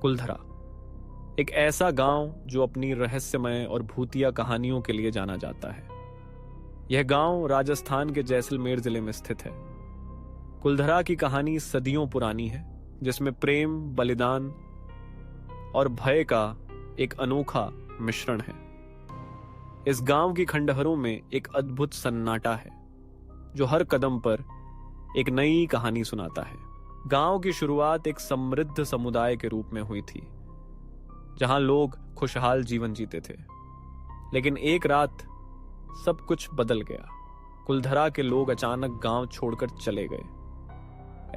कुलधरा, एक ऐसा गांव जो अपनी रहस्यमय और भूतिया कहानियों के लिए जाना जाता है। यह गांव राजस्थान के जैसलमेर जिले में स्थित है। कुलधरा की कहानी सदियों पुरानी है, जिसमें प्रेम, बलिदान और भय का एक अनोखा मिश्रण है। इस गांव की खंडहरों में एक अद्भुत सन्नाटा है जो हर कदम पर एक नई कहानी सुनाता है। गांव की शुरुआत एक समृद्ध समुदाय के रूप में हुई थी, जहां लोग खुशहाल जीवन जीते थे। लेकिन एक रात सब कुछ बदल गया। कुलधरा के लोग अचानक गांव छोड़कर चले गए।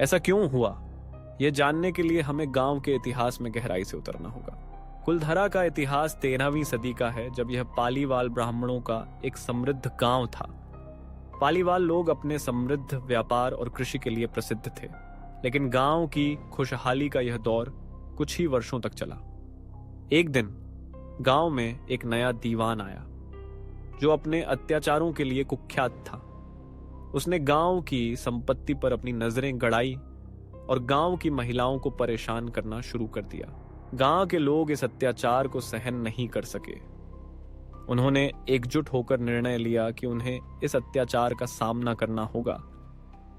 ऐसा क्यों हुआ, यह जानने के लिए हमें गांव के इतिहास में गहराई से उतरना होगा। कुलधरा का इतिहास 13वीं सदी का है, जब यह पालीवाल ब्राह्मणों का एक समृद्ध गांव था। पालीवाल लोग अपने समृद्ध व्यापार और कृषि के लिए प्रसिद्ध थे, लेकिन गांव की खुशहाली का यह दौर कुछ ही वर्षों तक चला। एक दिन गांव में एक नया दीवान आया जो अपने अत्याचारों के लिए कुख्यात था। उसने गांव की संपत्ति पर अपनी नजरें गड़ाई और गांव की महिलाओं को परेशान करना शुरू कर दिया। गांव के लोग इस अत्याचार को सहन नहीं कर सके। उन्होंने एकजुट होकर निर्णय लिया कि उन्हें इस अत्याचार का सामना करना होगा,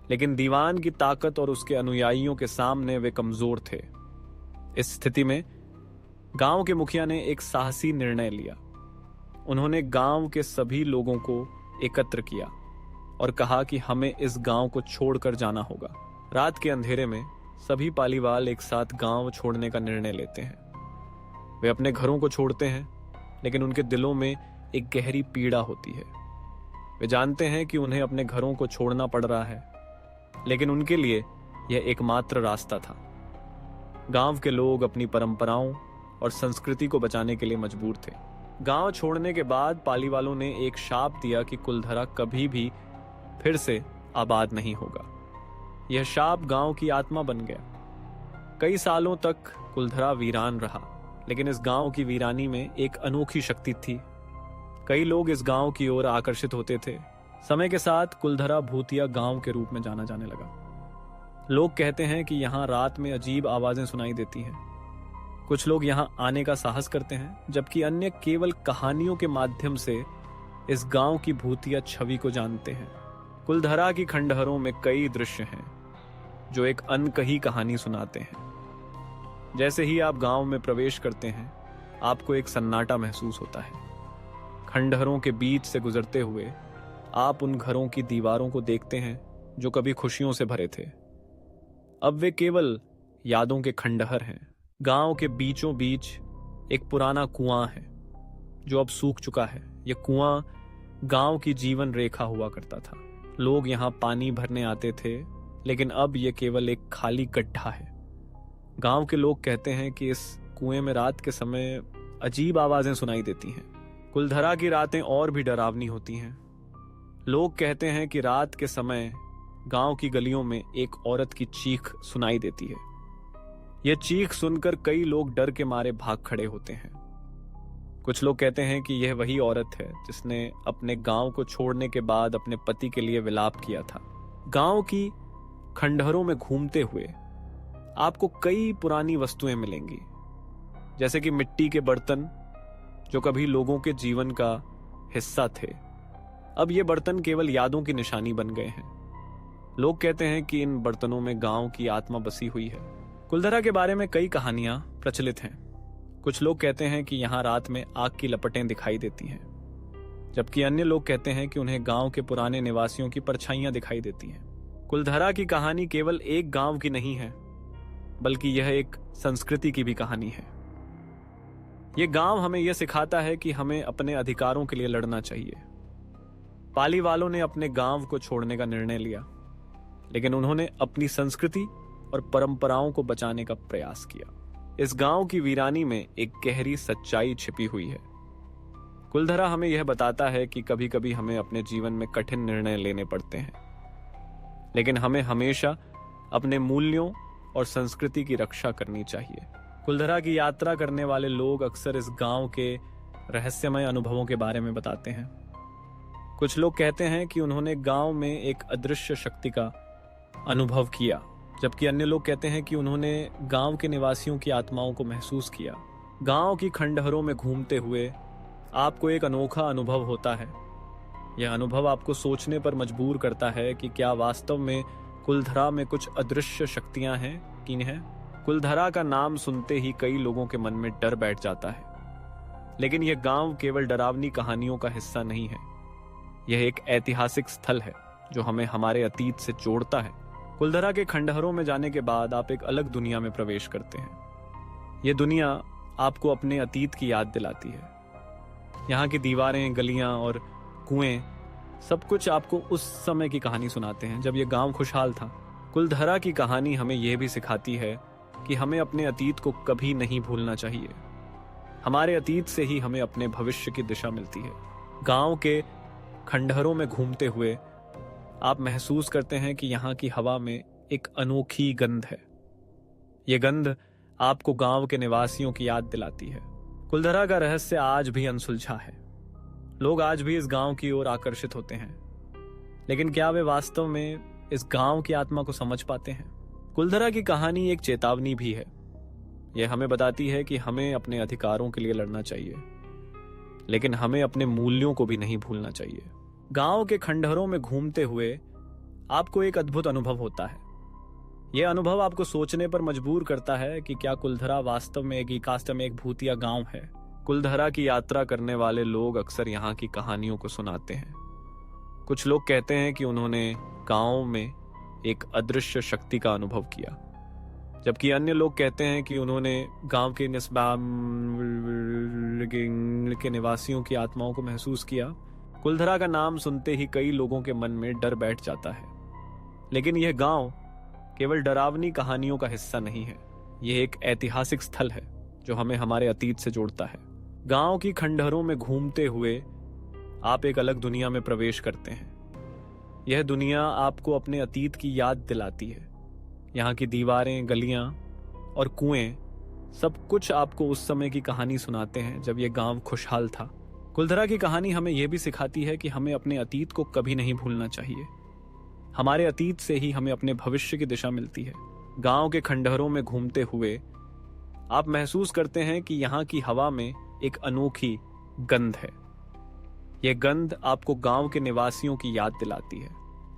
लेकिन दीवान की ताकत और उसके अनुयायियों के सामने वे कमजोर थे। इस स्थिति में गांव के मुखिया ने एक साहसी निर्णय लिया। उन्होंने गांव के सभी लोगों को एकत्र किया और कहा कि हमें इस गांव को छोड़कर जाना होगा। रात के अंधेरे में सभी पालीवाल एक साथ गांव छोड़ने का निर्णय लेते हैं। वे अपने घरों को छोड़ते हैं, लेकिन उनके दिलों में एक गहरी पीड़ा होती है। वे जानते हैं कि उन्हें अपने घरों को छोड़ना पड़ रहा है, लेकिन उनके लिए यह एकमात्र रास्ता था। गांव के लोग अपनी परंपराओं और संस्कृति को बचाने के लिए मजबूर थे। गांव छोड़ने के बाद पालीवालों ने एक शाप दिया कि कुलधरा कभी भी फिर से आबाद नहीं होगा। यह शाप गांव की आत्मा बन गया। कई सालों तक कुलधरा वीरान रहा, लेकिन इस गांव की वीरानी में एक अनोखी शक्ति थी। कई लोग इस गांव की ओर आकर्षित होते थे। समय के साथ कुलधरा भूतिया गांव के रूप में जाना जाने लगा। लोग कहते हैं कि यहाँ रात में अजीब आवाजें सुनाई देती हैं। कुछ लोग यहाँ आने का साहस करते हैं, जबकि अन्य केवल कहानियों के माध्यम से इस गांव की भूतिया छवि को जानते हैं। कुलधरा की खंडहरों में कई दृश्य हैं जो एक अनकही कहानी सुनाते हैं। जैसे ही आप गांव में प्रवेश करते हैं, आपको एक सन्नाटा महसूस होता है। खंडहरों के बीच से गुजरते हुए आप उन घरों की दीवारों को देखते हैं जो कभी खुशियों से भरे थे। अब वे केवल यादों के खंडहर हैं। गांव के बीचों बीच एक पुराना कुआं है जो अब सूख चुका है। यह कुआं गांव की जीवन रेखा हुआ करता था। लोग यहाँ पानी भरने आते थे, लेकिन अब यह केवल एक खाली गड्ढा है। गांव के लोग कहते हैं कि इस कुएं में रात के समय अजीब आवाजें सुनाई देती हैं। कुलधरा की रातें और भी डरावनी होती हैं। लोग कहते हैं कि रात के समय गांव की गलियों में एक औरत की चीख सुनाई देती है। यह चीख सुनकर कई लोग डर के मारे भाग खड़े होते हैं। कुछ लोग कहते हैं कि यह वही औरत है जिसने अपने गांव को छोड़ने के बाद अपने पति के लिए विलाप किया था। गांव की खंडहरों में घूमते हुए आपको कई पुरानी वस्तुएं मिलेंगी, जैसे कि मिट्टी के बर्तन जो कभी लोगों के जीवन का हिस्सा थे। अब ये बर्तन केवल यादों की निशानी बन गए हैं। लोग कहते हैं कि इन बर्तनों में गांव की आत्मा बसी हुई है। कुलधरा के बारे में कई कहानियां प्रचलित हैं। कुछ लोग कहते हैं कि यहाँ रात में आग की लपटें दिखाई देती हैं, जबकि अन्य लोग कहते हैं कि उन्हें गांव के पुराने निवासियों की परछाइयां दिखाई देती हैं। कुलधरा की कहानी केवल एक गांव की नहीं है, बल्कि यह एक संस्कृति की भी कहानी है। यह गांव हमें यह सिखाता है कि हमें अपने अधिकारों के लिए लड़ना चाहिए। पालीवालों ने अपने गांव को छोड़ने का निर्णय लिया, लेकिन उन्होंने अपनी संस्कृति और परंपराओं को बचाने का प्रयास किया। इस गांव की वीरानी में एक गहरी सच्चाई छिपी हुई है। कुलधरा हमें यह बताता है कि कभी कभी हमें अपने जीवन में कठिन निर्णय लेने पड़ते हैं, लेकिन हमें हमेशा अपने मूल्यों और संस्कृति की रक्षा करनी चाहिए। कुलधरा की यात्रा करने वाले लोग अक्सर इस गांव के रहस्यमय अनुभवों के बारे में बताते हैं। कुछ लोग कहते हैं कि उन्होंने गांव में एक अदृश्य शक्ति का अनुभव किया जबकि अन्य लोग कहते हैं कि उन्होंने गांव के निवासियों की आत्माओं को महसूस किया। गांव की खंडहरों में घूमते हुए आपको एक अनोखा अनुभव होता है। यह अनुभव आपको सोचने पर मजबूर करता है कि क्या वास्तव में कुलधरा में कुछ अदृश्य शक्तियां हैं कि नहीं। कुलधरा का नाम सुनते ही कई लोगों के मन में डर बैठ जाता है, लेकिन यह गांव केवल डरावनी कहानियों का हिस्सा नहीं है। यह एक ऐतिहासिक स्थल है जो हमें हमारे अतीत से जोड़ता है। कुलधरा के खंडहरों में जाने के बाद आप एक अलग दुनिया में प्रवेश करते हैं। यह दुनिया आपको अपने अतीत की याद दिलाती है। यहाँ की दीवारें, गलियां और कुएं सब कुछ आपको उस समय की कहानी सुनाते हैं जब यह गांव खुशहाल था। कुलधरा की कहानी हमें यह भी सिखाती है कि हमें अपने अतीत को कभी नहीं भूलना चाहिए। हमारे अतीत से ही हमें अपने भविष्य की दिशा मिलती है। गांव के खंडहरों में घूमते हुए आप महसूस करते हैं कि यहाँ की हवा में एक अनोखी गंध है। ये गंध आपको गांव के निवासियों की याद दिलाती है। कुलधरा का रहस्य आज भी अनसुलझा है। लोग आज भी इस गांव की ओर आकर्षित होते हैं, लेकिन क्या वे वास्तव में इस गांव की आत्मा को समझ पाते हैं? कुलधरा की कहानी एक चेतावनी भी है। यह हमें बताती है कि हमें अपने अधिकारों के लिए लड़ना चाहिए, लेकिन हमें अपने मूल्यों को भी नहीं भूलना चाहिए। गांव के खंडहरों में घूमते हुए आपको एक अद्भुत अनुभव होता है। यह अनुभव आपको सोचने पर मजबूर करता है कि क्या कुलधरा वास्तव में एक भूतिया गांव है। कुलधरा की यात्रा करने वाले लोग अक्सर यहाँ की कहानियों को सुनाते हैं। कुछ लोग कहते हैं कि उन्होंने गांव में एक अदृश्य शक्ति का अनुभव किया, जबकि अन्य लोग कहते हैं कि उन्होंने गांव के निवासियों की आत्माओं को महसूस किया। कुलधरा का नाम सुनते ही कई लोगों के मन में डर बैठ जाता है, लेकिन यह गांव केवल डरावनी कहानियों का हिस्सा नहीं है। यह एक ऐतिहासिक स्थल है जो हमें हमारे अतीत से जोड़ता है। गांव की खंडहरों में घूमते हुए आप एक अलग दुनिया में प्रवेश करते हैं। यह दुनिया आपको अपने अतीत की याद दिलाती है। यहाँ की दीवारें, गलियां और कुएं सब कुछ आपको उस समय की कहानी सुनाते हैं जब यह गांव खुशहाल था। कुलधरा की कहानी हमें यह भी सिखाती है कि हमें अपने अतीत को कभी नहीं भूलना चाहिए। हमारे अतीत से ही हमें अपने भविष्य की दिशा मिलती है। गांव के खंडहरों में घूमते हुए आप महसूस करते हैं कि यहाँ की हवा में एक अनोखी गंध है। यह गंध आपको गांव के निवासियों की याद दिलाती है।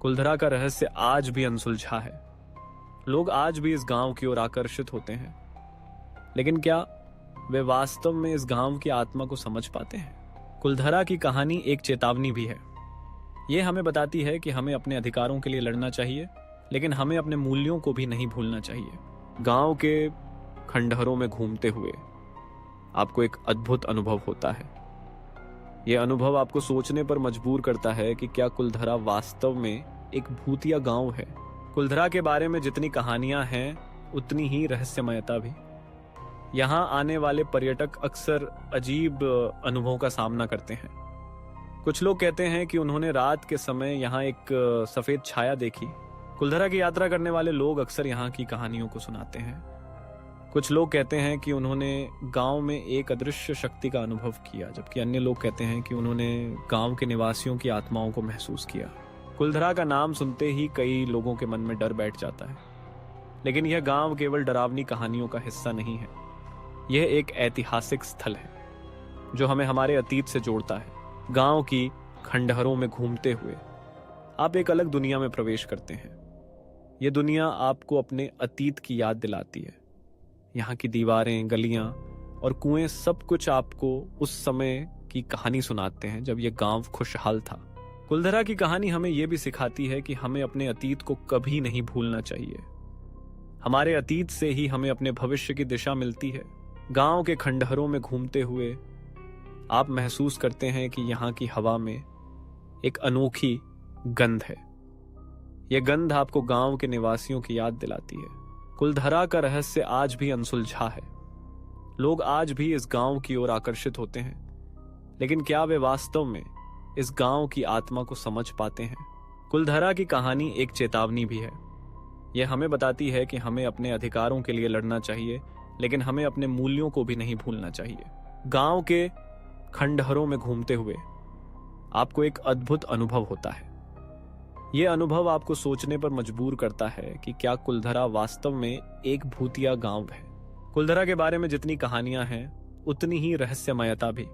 कुलधरा का रहस्य आज भी अनसुलझा है। लोग आज भी इस गांव की ओर आकर्षित होते हैं, लेकिन क्या वे वास्तव में इस गांव की आत्मा को समझ पाते हैं? कुलधरा की कहानी एक चेतावनी भी है। यह हमें बताती है कि हमें अपने अधिकारों के लिए लड़ना चाहिए, लेकिन हमें अपने मूल्यों को भी नहीं भूलना चाहिए। गांव के खंडहरों में घूमते हुए आपको एक अद्भुत अनुभव होता है। यह अनुभव आपको सोचने पर मजबूर करता है कि क्या कुलधरा वास्तव में एक भूतिया गांव है। कुलधरा के बारे में जितनी कहानियां हैं, उतनी ही रहस्यमयता भी। यहाँ आने वाले पर्यटक अक्सर अजीब अनुभवों का सामना करते हैं। कुछ लोग कहते हैं कि उन्होंने रात के समय यहाँ एक सफेद छाया देखी। कुलधरा की यात्रा करने वाले लोग अक्सर यहाँ की कहानियों को सुनाते हैं। कुछ लोग कहते हैं कि उन्होंने गांव में एक अदृश्य शक्ति का अनुभव किया, जबकि अन्य लोग कहते हैं कि उन्होंने गांव के निवासियों की आत्माओं को महसूस किया। कुलधरा का नाम सुनते ही कई लोगों के मन में डर बैठ जाता है, लेकिन यह गांव केवल डरावनी कहानियों का हिस्सा नहीं है। यह एक ऐतिहासिक स्थल है जो हमें हमारे अतीत से जोड़ता है। गांव की खंडहरों में घूमते हुए आप एक अलग दुनिया में प्रवेश करते हैं। यह दुनिया आपको अपने अतीत की याद दिलाती है। यहाँ की दीवारें, गलियां और कुएं सब कुछ आपको उस समय की कहानी सुनाते हैं जब यह गांव खुशहाल था। कुलधरा की कहानी हमें यह भी सिखाती है कि हमें अपने अतीत को कभी नहीं भूलना चाहिए। हमारे अतीत से ही हमें अपने भविष्य की दिशा मिलती है। गांव के खंडहरों में घूमते हुए आप महसूस करते हैं कि यहाँ की हवा में एक अनोखी गंध है। यह गंध आपको गांव के निवासियों की याद दिलाती है। कुलधरा का रहस्य आज भी अनसुलझा है। लोग आज भी इस गांव की ओर आकर्षित होते हैं, लेकिन क्या वे वास्तव में इस गांव की आत्मा को समझ पाते हैं? कुलधरा की कहानी एक चेतावनी भी है। यह हमें बताती है कि हमें अपने अधिकारों के लिए लड़ना चाहिए, लेकिन हमें अपने मूल्यों को भी नहीं भूलना चाहिए। गांव के खंडहरों में घूमते हुए आपको एक अद्भुत अनुभव होता है। ये अनुभव आपको सोचने पर मजबूर करता है कि क्या कुलधरा वास्तव में एक भूतिया गांव है। कुलधरा के बारे में जितनी कहानियां हैं उतनी ही रहस्यमयता भी।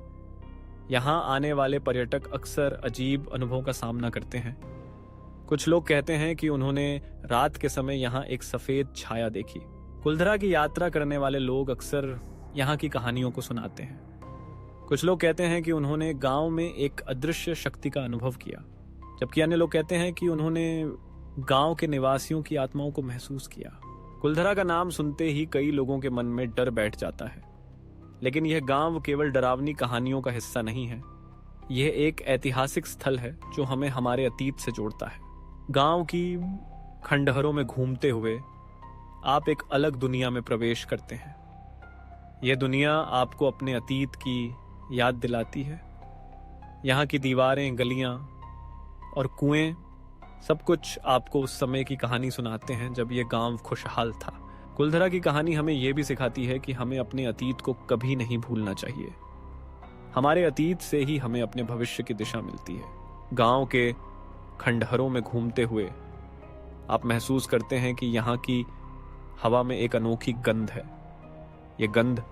यहाँ आने वाले पर्यटक अक्सर अजीब अनुभवों का सामना करते हैं। कुछ लोग कहते हैं कि उन्होंने रात के समय यहाँ एक सफेद छाया देखी। कुलधरा की यात्रा करने वाले लोग अक्सर यहाँ की कहानियों को सुनाते हैं। कुछ लोग कहते हैं कि उन्होंने गांव में एक अदृश्य शक्ति का अनुभव किया, जबकि अन्य लोग कहते हैं कि उन्होंने गांव के निवासियों की आत्माओं को महसूस किया। कुलधरा का नाम सुनते ही कई लोगों के मन में डर बैठ जाता है, लेकिन यह गांव केवल डरावनी कहानियों का हिस्सा नहीं है। यह एक ऐतिहासिक स्थल है जो हमें हमारे अतीत से जोड़ता है। गांव की खंडहरों में घूमते हुए आप एक अलग दुनिया में प्रवेश करते हैं। यह दुनिया आपको अपने अतीत की याद दिलाती है। यहाँ की दीवारें, गलियां और कुएं सब कुछ आपको उस समय की कहानी सुनाते हैं जब यह गांव खुशहाल था। कुलधरा की कहानी हमें यह भी सिखाती है कि हमें अपने अतीत को कभी नहीं भूलना चाहिए। हमारे अतीत से ही हमें अपने भविष्य की दिशा मिलती है। गांव के खंडहरों में घूमते हुए आप महसूस करते हैं कि यहाँ की हवा में एक अनोखी गंध है। यह गंध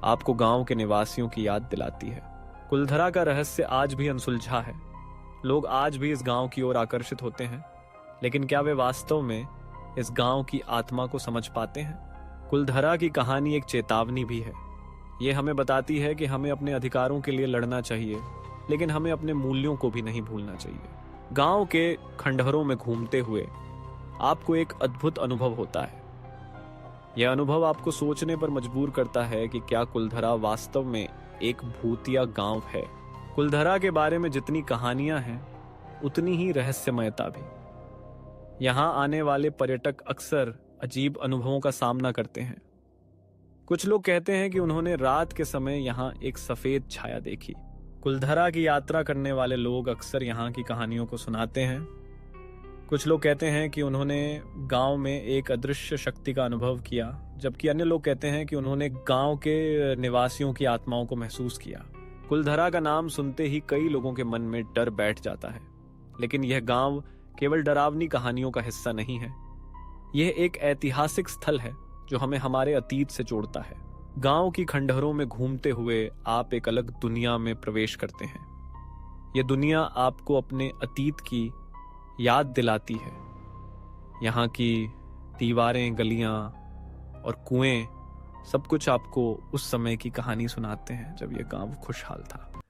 आपको गांव के निवासियों की याद दिलाती है। कुलधरा का रहस्य आज भी अनसुलझा है। लोग आज भी इस गांव की ओर आकर्षित होते हैं, लेकिन क्या वे वास्तव में इस गांव की आत्मा को समझ पाते हैं? कुलधरा की कहानी एक चेतावनी भी है। यह हमें बताती है कि हमें अपने अधिकारों के लिए लड़ना चाहिए, लेकिन हमें अपने मूल्यों को भी नहीं भूलना चाहिए। गांव के खंडहरों में घूमते हुए आपको एक अद्भुत अनुभव होता है। यह अनुभव आपको सोचने पर मजबूर करता है कि क्या कुलधरा वास्तव में एक भूतिया गांव है। कुलधरा के बारे में जितनी कहानियां हैं उतनी ही रहस्यमयता भी। यहाँ आने वाले पर्यटक अक्सर अजीब अनुभवों का सामना करते हैं। कुछ लोग कहते हैं कि उन्होंने रात के समय यहाँ एक सफेद छाया देखी। कुलधरा की यात्रा करने वाले लोग अक्सर यहाँ की कहानियों को सुनाते हैं। कुछ लोग कहते हैं कि उन्होंने गांव में एक अदृश्य शक्ति का अनुभव किया, जबकि अन्य लोग कहते हैं कि उन्होंने गांव के निवासियों की आत्माओं को महसूस किया। कुलधरा का नाम सुनते ही कई लोगों के मन में डर बैठ जाता है, लेकिन यह गांव केवल डरावनी कहानियों का हिस्सा नहीं है। यह एक ऐतिहासिक स्थल है जो हमें हमारे अतीत से जोड़ता है। गांव की खंडहरों में घूमते हुए आप एक अलग दुनिया में प्रवेश करते हैं। यह दुनिया आपको अपने अतीत की याद दिलाती है। यहाँ की दीवारें, गलियां और कुएं सब कुछ आपको उस समय की कहानी सुनाते हैं जब यह गांव खुशहाल था।